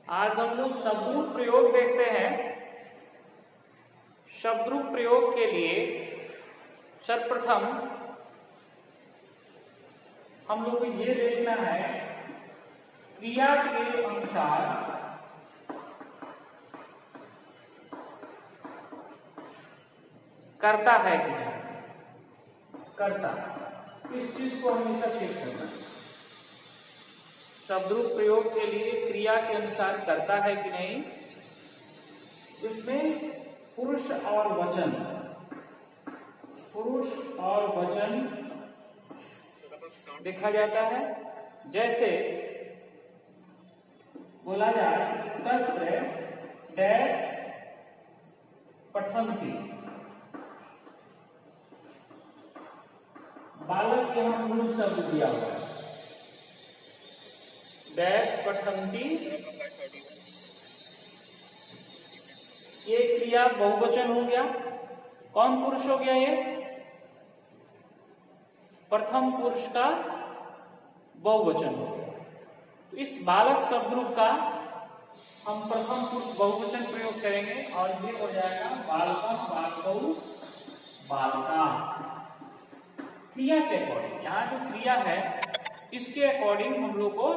आज हम लोग शब्दरूप प्रयोग देखते हैं। शब्दरूप प्रयोग के लिए सर्वप्रथम हम लोग को ये देखना है क्रिया के अनुसार करता है कि नहीं करता। इस चीज को हमेशा चेक करना है। शब्दरूप प्रयोग के लिए क्रिया के अनुसार करता है कि नहीं, इसमें पुरुष और वचन देखा जाता है। जैसे बोला जाए तत्र डैश पठन्ति, बालक के यहाँ मूल शब्द दिया हुआ है डैश पठन्ति। ये क्रिया बहुवचन हो गया। कौन पुरुष हो गया? ये प्रथम पुरुष का बहुवचन हो गया। तो इस बालक शब्दरूप का हम प्रथम पुरुष बहुवचन प्रयोग करेंगे और ये हो जाएगा बालकम, बालकौ, बालका। क्रिया के अकॉर्डिंग, यहाँ जो क्रिया है इसके अकॉर्डिंग हम लोग को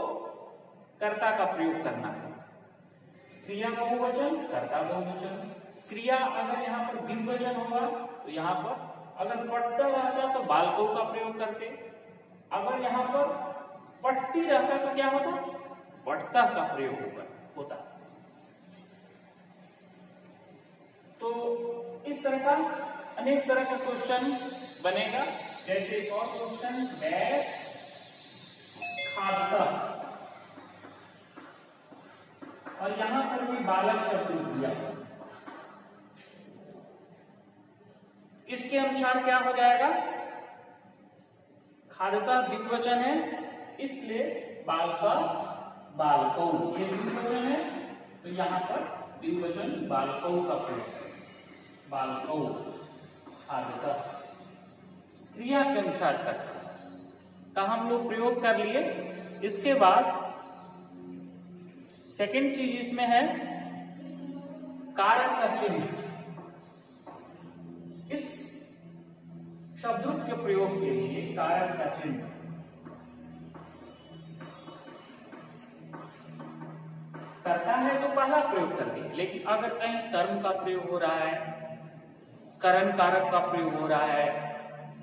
कर्ता का प्रयोग करना है। क्रिया बहुवचन, कर्ता बहुवचन। क्रिया अगर यहाँ पर द्विवचन होगा तो यहाँ पर अगर पठता रहता तो बालकों का प्रयोग करते, अगर यहाँ पर पठती रहता तो क्या होता? पठता का प्रयोग होता। तो इस तरह का अनेक तरह का क्वेश्चन बनेगा। जैसे एक और क्वेश्चन डैश खाता, और यहां पर भी बालक शब्द दिया। इसके अनुसार क्या हो जाएगा? खादता द्विवचन है इसलिए बालका, बालकौ। ये द्विवचन है तो यहां पर द्विवचन बालकौ का प्रयोग है। बालकौ खादता। क्रिया के अनुसार करता का हम लोग प्रयोग कर लिए। इसके बाद सेकेंड चीज इसमें है कारक का चिन्ह। इस शब्दरूप के प्रयोग के लिए कारक का चिन्ह करता है तो पहला प्रयोग कर दिया। लेकिन अगर कहीं कर्म का प्रयोग हो रहा है, करण कारक का प्रयोग हो रहा है,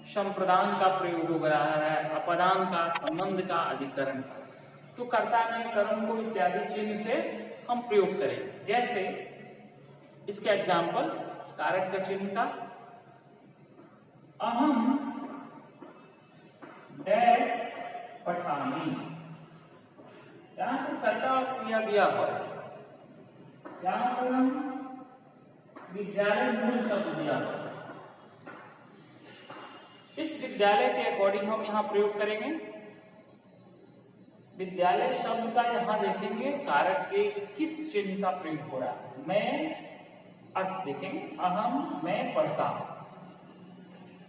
संप्रदान का प्रयोग हो रहा है, अपदान का, संबंध का, अधिकरण का, तो कर्ता ने कर्म को इत्यादि चिन्ह से हम प्रयोग करें। जैसे इसके एग्जाम्पल कारक का चिन्ह का अहम डैश पठामी। यहां पर कर्ता और क्रिया दिया हुआ है। यहां पर हम विद्यालय मूल शब्द दिया हुआ है। इस विद्यालय के अकॉर्डिंग हम यहां प्रयोग करेंगे। विद्यालय शब्द का यहां देखेंगे कारक के किस चिन्ह का प्रयोग हो रहा है। मैं अर्थ देखेंगे, अहम मैं पढ़ता हूं,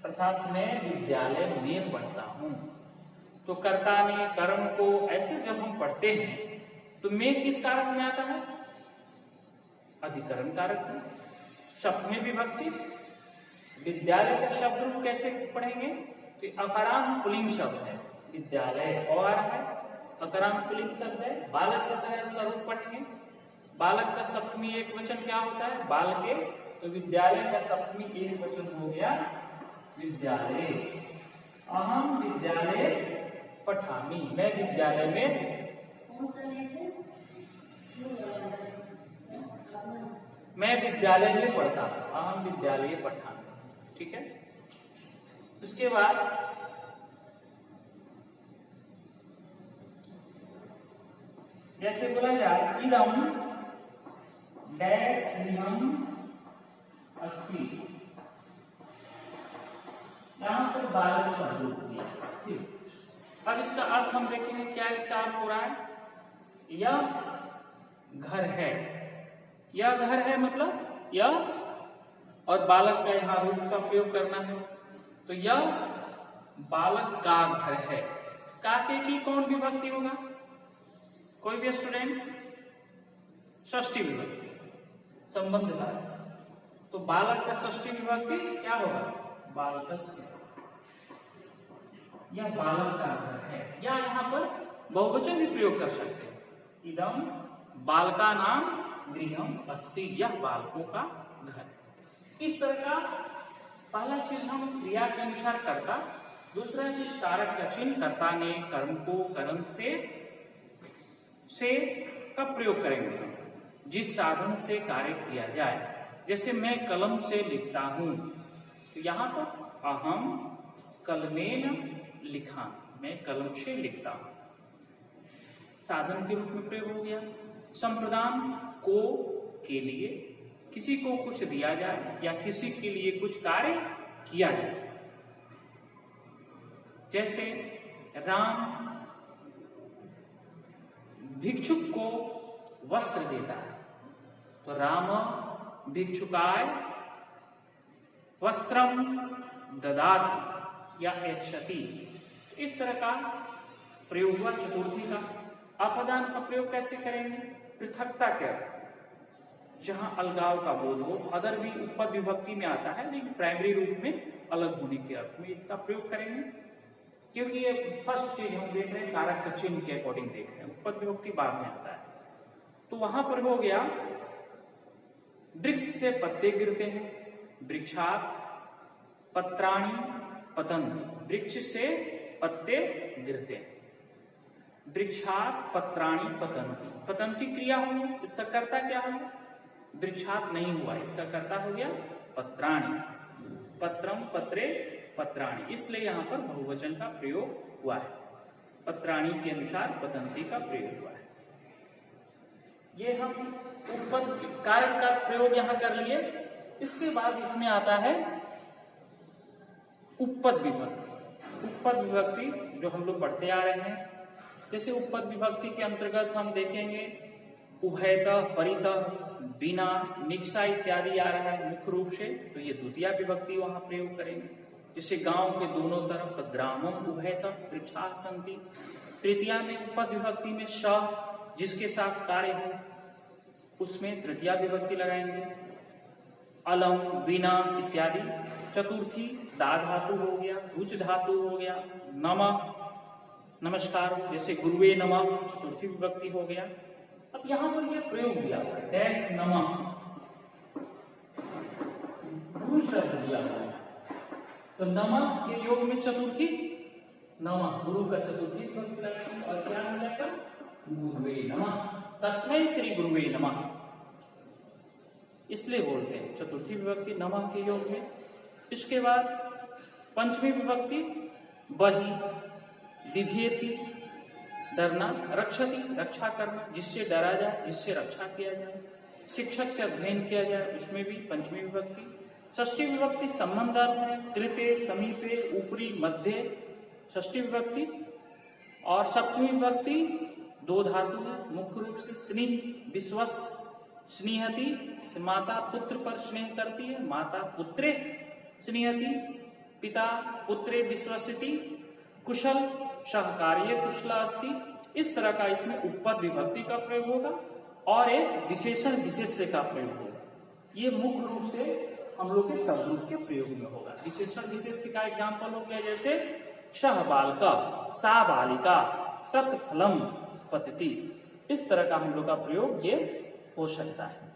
अर्थात मैं विद्यालय में पढ़ता हूं। तो कर्ता ने कर्म को ऐसे जब हम पढ़ते हैं तो मैं किस कारक में आता है? अधिकरण कारक में। सप्तमी विभक्ति। विद्यालय का शब्द रूप कैसे पढ़ेंगे? तो अकारांत पुल्लिंग शब्द है विद्यालय, और है अकारांत पुल्लिंग शब्द है। बालक की तरह इसका रूप पढ़ेंगे। बालक का सप्तमी एक वचन क्या होता है? बालके। तो विद्यालय का सप्तमी एक वचन हो गया विद्यालय। अहम विद्यालय पठामी, मैं विद्यालय में मैं विद्यालय में पढ़ता हूं। अहम विद्यालय पठामी। ठीक है। उसके बाद जैसे बोला जाए इदम डैश गृहम अस्ति, यहां पर बालक शब्द दिया। ठीक। अब इसका अर्थ हम देखेंगे क्या इसका अर्थ हो रहा है। यह घर है, यह घर है मतलब यह, और बालक का यहां रूप का प्रयोग करना है तो यह बालक का घर है। काके की कौन विभक्ति होगा? कोई भी स्टूडेंट षष्ठी विभक्ति संबंध का, तो बालक का षष्ठी विभक्ति क्या होगा? बालकस्य, यह बालक का घर है। या यहाँ पर बहुवचन भी प्रयोग कर सकते हैं, इदम बालका नाम गृहम अस्ति, यह बालकों का घर। इस तरह का पहला चीज हम क्रिया के अनुसार कर्ता, दूसरा चीज कारक का चिन्ह, कर्ता ने कर्म को कर्म से कब प्रयोग करेंगे? जिस साधन से कार्य किया जाए। जैसे मैं कलम से लिखता हूं, तो यहां पर अहम कलमेन लिखा, मैं कलम से लिखता हूं, साधन के रूप में प्रयोग हो गया। संप्रदान को के लिए, किसी को कुछ दिया जाए या किसी के लिए कुछ कार्य किया जाए। जैसे राम भिक्षुक को वस्त्र देता है, तो राम भिक्षुकाय वस्त्रम ददाति या यच्छति। इस तरह का प्रयोग हुआ चतुर्थी का। अपदान का प्रयोग कैसे करेंगे? पृथकता के अर्थ, जहां अलगाव का बोध हो, अदर भी उपपद विभक्ति में आता है, लेकिन प्राइमरी रूप में अलग होने के अर्थ में इसका प्रयोग करेंगे। क्योंकि ये फर्स्ट चीज हम देख रहे हैं, कारक का चिन्ह के अकॉर्डिंग देख रहे हैं, उपपद विभक्ति बाद में आता है। तो वहां पर हो गया वृक्ष से पत्ते गिरते हैं, वृक्षात पत्राणि पतन्ति, वृक्ष से पत्ते गिरते हैं, वृक्षात पत्राणि पतन्ति, पतन्ति क्रिया हुई, इसका कर्ता क्या हुआ? वृक्षात नहीं हुआ, इसका कर्ता हो गया पत्राणि, पत्रम पत्रे पत्राणि, इसलिए यहां पर बहुवचन का प्रयोग हुआ है। पत्राणि के अनुसार पतन्ति का प्रयोग हुआ है। ये हम उपपद कारक का प्रयोग यहां कर लिए। इसके बाद इसमें आता है उपपद विभक्ति। उपपद विभक्ति जो हम लोग पढ़ते आ रहे हैं, जैसे उपपद विभक्ति के अंतर्गत हम देखेंगे उभयतः, परितः, बिना, निक्सा इत्यादि आ रहा है मुख्य रूप से, तो ये द्वितीय विभक्ति वहां प्रयोग करेंगे। जैसे गांव के दोनों तरफ, तो ग्रामम उभयतः वृक्षाः सन्ति। तृतीया में उपपद विभक्ति में श जिसके साथ कार्य हो, उसमें तृतीया विभक्ति लगाएंगे। अलम, वीणा इत्यादि। चतुर्थी दा धातु हो गया, रुच धातु हो गया, नमः नमस्कार, जैसे गुरुवे नमः चतुर्थी विभक्ति हो गया। अब यहां पर यह प्रयोग दिया हुआ है, डैश नमः, गुरु शब्द दिया हुआ है, तो नमः के योग में चतुर्थी नमः, गुरु का चतुर्थी विभक्ति लगाएंगे और क्या मिलेगा? गुरुवे नमः, तस्मै श्री गुरुवे नमः, इसलिए बोलते हैं चतुर्थी विभक्ति नमः के योग में। इसके बाद पंचमी विभक्ति बहि, दिव्येति डरना, रक्षति रक्षा करना, जिससे डरा जाए, जिससे रक्षा किया जाए, शिक्षक से अध्ययन किया जाए, उसमें भी पंचमी विभक्ति। षष्ठी विभक्ति संबंधार्थ है, कृते, समीपे, ऊपरी, मध्य, षष्ठी विभक्ति। और सप्तमी विभक्ति दो धातु है, मुख्य रूप से स्नेह, विश्वस, स्नेहति, माता पुत्र पर स्नेह करती है, माता पुत्रे स्नेहति, पिता पुत्रे विश्वसिति, कुशल सहकार्य कुशला अस्ति। इस तरह का इसमें उपपद विभक्ति का प्रयोग होगा और एक विशेषण विशेष्य का प्रयोग होगा। ये मुख्य रूप से हम लोग के शब्द के प्रयोग में होगा। विशेषण विशेष्य का एग्जाम्पल हो गया जैसे सह बालका, सा बालिका, तत्फलम पतति। इस तरह का हम लोग का प्रयोग ये हो सकता है।